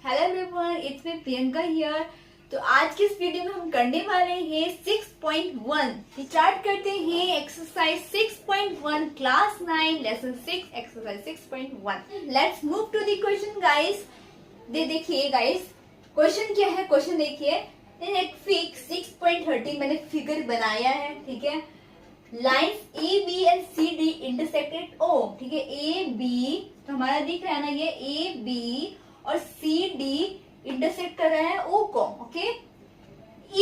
Hello everyone, it's me Priyanka here. तो आज के इस वीडियो में हम करने वाले हैं 6.1। स्टार्ट करते हैं exercise 6.1 class 9 lesson 6 exercise 6.1। Let's move to the question guys. देखिए गाइस, क्वेश्चन क्या है। क्वेश्चन देखिए, एक फिग 6.13 मैंने फिगर बनाया है, ठीक है। Lines A B and C D intersected O, ठीक है। ए बी तो हमारा दिख रहा है ना, ये ए बी और सी डी इंटरसेक्ट कर रहा है ओ को, okay.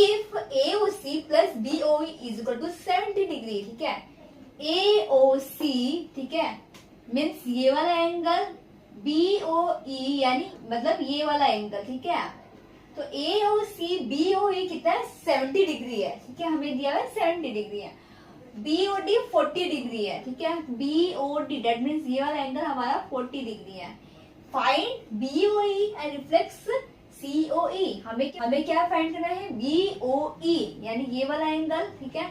If A O C plus B O is equal to 70 degree, ठीक है। ए ओ सी, ठीक है, मीन्स ये वाला एंगल, बी ओ ई यानी मतलब ये वाला एंगल, ठीक है। तो A O C B O ई कितना है, 70 डिग्री है, ठीक है। हमें दिया हुआ है 70 डिग्री है। बी ओ डी 40 डिग्री है, ठीक है। B O D that means ये वाला एंगल हमारा 40 डिग्री है। Find B O E and reflex C O E. हमें क्या फाइंड करना है, बी ओ ई यानी ये वाला एंगल, ठीक है।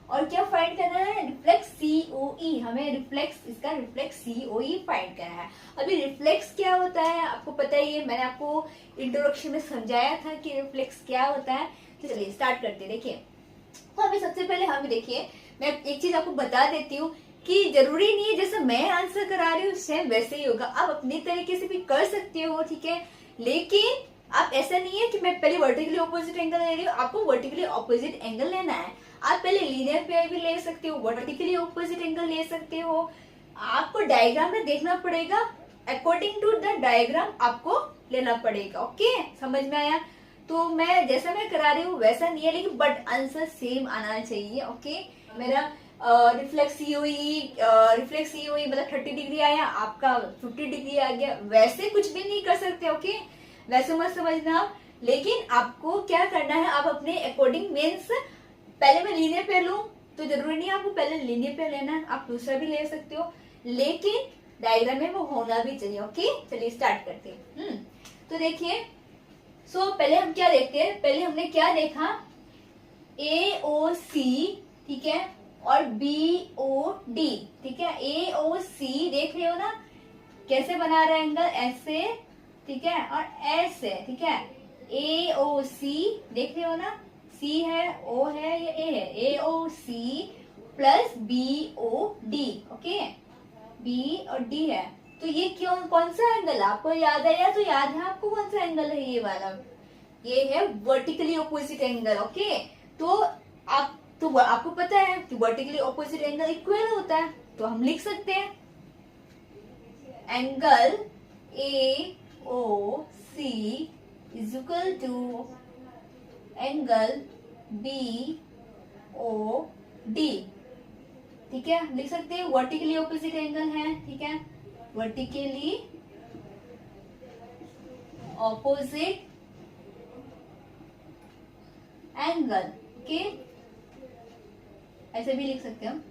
और क्या फाइंड करना है, रिफ्लेक्स सी ओ ई। हमें इसका रिफ्लेक्स सी ओ ई फाइंड करना है। अभी रिफ्लेक्स क्या होता है आपको पता ही है, मैंने आपको इंट्रोडक्शन में समझाया था कि रिफ्लेक्स क्या होता है। तो चलिए स्टार्ट करते हैं। देखिए, तो अभी सबसे पहले हम देखिए, मैं एक चीज आपको बता देती हूँ कि जरूरी नहीं है जैसे मैं आंसर करा रही हूँ सेम वैसे ही होगा। आप अपनी तरीके से भी कर सकते हो, ठीक है। लेकिन आप ऐसा नहीं है कि मैं पहले वर्टिकली ऑपोजिट एंगल ले रही हूँ, आपको वर्टिकली ऑपोजिट एंगल लेना है। आप पहले लीनियर पेयर भी ले सकते हो, वर्टिकली ऑपोजिट एंगल ले सकते हो। आपको डायग्राम में देखना पड़ेगा, अकॉर्डिंग टू द डायग्राम आपको लेना पड़ेगा, ओके। समझ में आया? तो मैं जैसा मैं करा रही हूँ वैसा नहीं है, लेकिन बट आंसर सेम आना चाहिए, ओके। मेरा रिफ्लेक्स सीओई मतलब 30 डिग्री आया, आपका 50 डिग्री आ गया, वैसे कुछ भी नहीं कर सकते, ओके। वैसे मत समझना। लेकिन आपको क्या करना है, आप अपने अकॉर्डिंग मीन्स पहले मैं लीनियर पेयर लूं तो जरूरी नहीं आपको पहले लीनियर पेयर लेना है, आप दूसरा भी ले सकते हो, लेकिन डायग्राम में वो होना भी चाहिए, ओके। चलिए स्टार्ट करते हैं। तो देखिए, पहले हम क्या देखते हैं, पहले हमने क्या देखा, ए ओ सी, ठीक है, और बी ओ डी, ठीक है। ए ओ सी देख रहे हो ना, कैसे बना रहा है एंगल, ऐसे, ठीक है, और ऐसे, ठीक है। ए ओ सी देख रहे हो ना, सी है, ओ है, ये ए है। A O C plus B O D, okay. B और डी है, तो ये क्यों, कौन सा एंगल आपको याद है? या तो याद है आपको कौन सा एंगल है, ये वाला, ये है वर्टिकली ऑपोजिट एंगल, ओके। तो आपको पता है कि वर्टिकली ऑपोजिट एंगल इक्वल होता है, तो हम लिख सकते हैं angle A O C is equal to angle B O D, ठीक है। लिख सकते हैं वर्टिकली ऑपोजिट एंगल है, ठीक है। वर्टिकली ऑपोजिट एंगल, ओके, ऐसे भी लिख सकते हैं हम,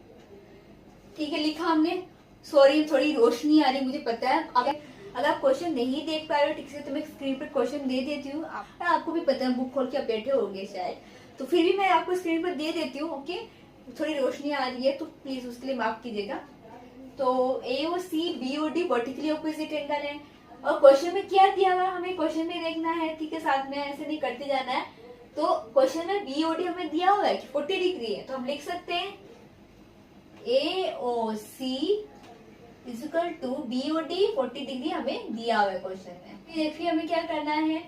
ठीक है। लिखा हमने। सॉरी, थोड़ी रोशनी आ रही, मुझे पता है। अगर आप क्वेश्चन नहीं देख पा रहे हो ठीक से, तो मैं स्क्रीन पर क्वेश्चन दे देती हूँ। आपको भी पता है, बुक खोल के आप बैठे होंगे शायद, तो फिर भी मैं आपको स्क्रीन पर दे देती हूँ, ओके। थोड़ी रोशनी आ रही है तो प्लीज उसके लिए माफ कीजिएगा। तो A O C B O D vertically opposite angle है, और क्वेश्चन में क्या दिया हुआ हमें क्वेश्चन में देखना है, ठीक है। साथ में ऐसे नहीं करते जाना है। तो क्वेश्चन में बी ओ डी हमें दिया हुआ है कि 40 डिग्री है, तो हम लिख सकते हैं A O C is equal to B O D 40 degree हमें दिया हुआ है क्वेश्चन में। देखिए हमें क्या करना है,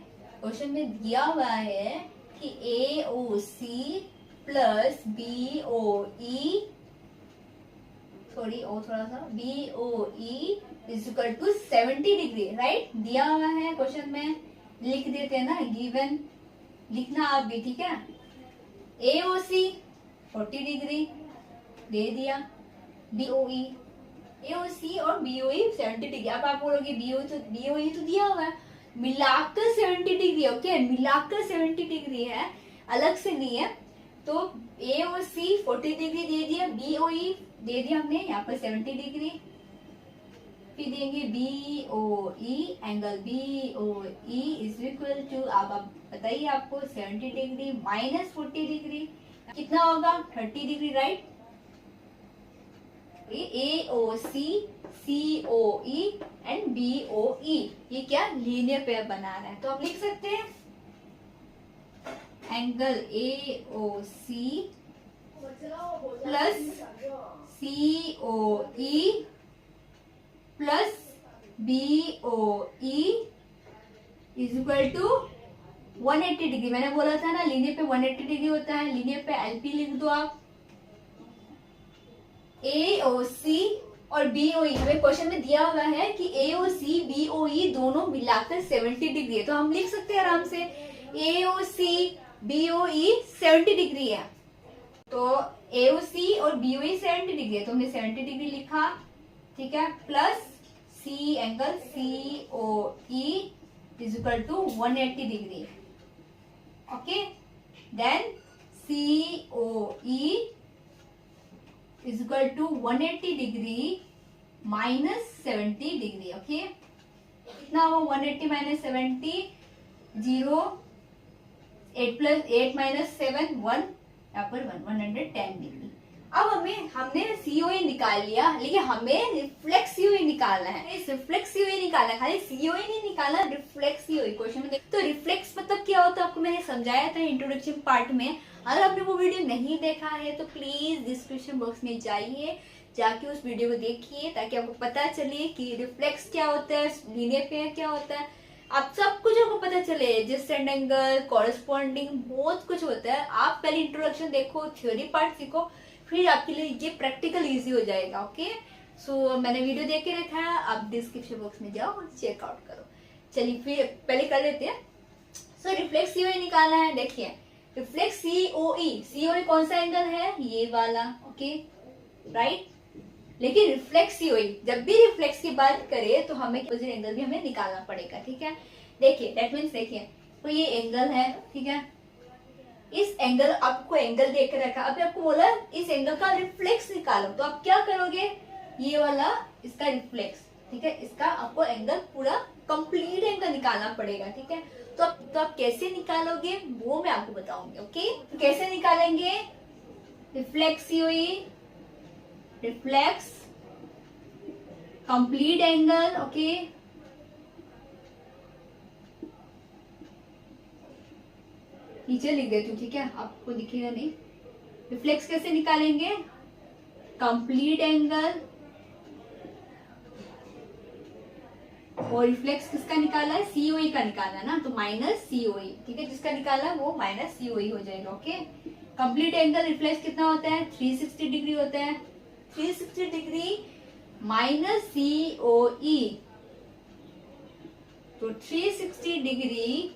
क्वेश्चन में दिया हुआ है कि ए O C plus B O E, थोड़ा सा B O E is equal to 70 degree, right, दिया हुआ है क्वेश्चन में। लिख देते हैं ना, गिवन लिखना आप भी, ठीक है। ए ओ सी 40 डिग्री दे दिया, बी ओ ई, ए ओ सी और बी ओ ई 70 डिग्री। अब आप बोलोगे बी ओ ई तो दिया हुआ है, मिलाकर 70 डिग्री, ओके, मिलाकर 70 डिग्री है, अलग से नहीं है। तो ए ओ सी 40 डिग्री दे दिया, बी ओ ई दे दिया हमने यहाँ पर 70 डिग्री, फिर देंगे B O E, angle B O E is equal to, आप बताइए आपको 70 डिग्री माइनस 40 डिग्री कितना होगा, 30 degree, right. AOC, COE and BOE, ये क्या लीनियर पेयर बना रहा है। तो आप लिख सकते हैं angle AOC plus COE plus BOE is equal to 180 degree. मैंने बोला था ना लीनियर पे 180 डिग्री होता है, लीनियर पे LP लिख दो आप। AOC और BOE हमें क्वेश्चन में दिया हुआ है कि AOC BOE दोनों मिलाकर 70 डिग्री है, तो हम लिख सकते हैं आराम से AOC BOE 70 डिग्री है। तो AOC और BOE 70 डिग्री है, तो हमने 70 डिग्री लिखा, ठीक है, plus C angle COE is equal to 180 degree. Okay, then COE is equal to 180 degree minus 70 degree. Okay, कितना हो 180 माइनस 70, 0, 8 प्लस 8 माइनस 7, 1, यहाँ पर 110 डिग्री। अब हमने COE निकाल लिया, लेकिन हमें रिफ्लेक्स COE निकालना है। इस रिफ्लेक्स COE निकालना है, खाली COE नहीं निकालना, रिफ्लेक्स COE क्वेश्चन में। तो रिफ्लेक्स मतलब क्या होता है आपको मैंने समझाया था इंट्रोडक्शन पार्ट में। अगर आपने वो वीडियो नहीं देखा है तो प्लीज डिस्क्रिप्शन बॉक्स में जाइए, जाके उस वीडियो को देखिए, ताकि आपको पता चले कि रिफ्लेक्स क्या होता है, लीनियर पेयर क्या होता है, आप सब कुछ आपको पता चले, एडजेसेंट एंगल, कॉरेस्पॉन्डिंग, बहुत कुछ होता है। आप पहले इंट्रोडक्शन देखो, थ्योरी पार्ट सीखो, फिर आपके लिए ये प्रैक्टिकल इजी हो जाएगा। ओके, सो मैंने वीडियो देख के रखा है, आप डिस्क्रिप्शन बॉक्स में जाओ और चेकआउट करो। चलिए फिर पहले कर लेते हैं। सो रिफ्लेक्स COE निकालना है। देखिए रिफ्लेक्स COE कौन सा एंगल है, ये वाला। Okay, right. लेकिन रिफ्लेक्स COE, जब भी रिफ्लेक्स की बात करें तो हमें अपोजिट एंगल भी हमें निकालना पड़ेगा, ठीक है। देखिए दैट मीन्स, देखिए तो ये एंगल है, ठीक है, इस एंगल, आपको एंगल देख रखा, अभी आपको बोला इस एंगल का रिफ्लेक्स निकालो, तो आप क्या करोगे, ये वाला इसका रिफ्लेक्स, ठीक है, इसका आपको एंगल पूरा कंप्लीट एंगल निकालना पड़ेगा, ठीक है। तो आप कैसे निकालोगे वो मैं आपको बताऊंगी। ओके, तो कैसे निकालेंगे reflex COE, reflex complete angle. Okay, नीचे लिख देती हूँ, ठीक है, आपको दिखेगा नहीं। रिफ्लेक्स कैसे निकालेंगे, कंप्लीट एंगल, और रिफ्लेक्स किसका निकाला है, COE का निकाला है ना, तो माइनस COE, ठीक है, जिसका निकाला है वो माइनस COE हो जाएगा। ओके, कंप्लीट एंगल रिफ्लेक्स कितना होता है, 360 डिग्री होता है। 360 डिग्री माइनस COE, तो 360 डिग्री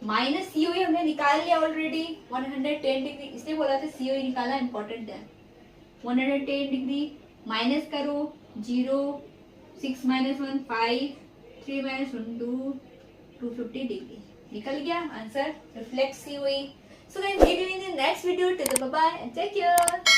माइनस COE हमने निकाल लिया ऑलरेडी 110 डिग्री, इसलिए बोला था COE निकालना इंपॉर्टेंट है। 110 डिग्री माइनस करो, 0, 6 माइनस 1 5, 3 माइनस 1 2, 250 डिग्री निकल गया answer reflex COE। So guys, meet you in the next video, till then bye bye and take care.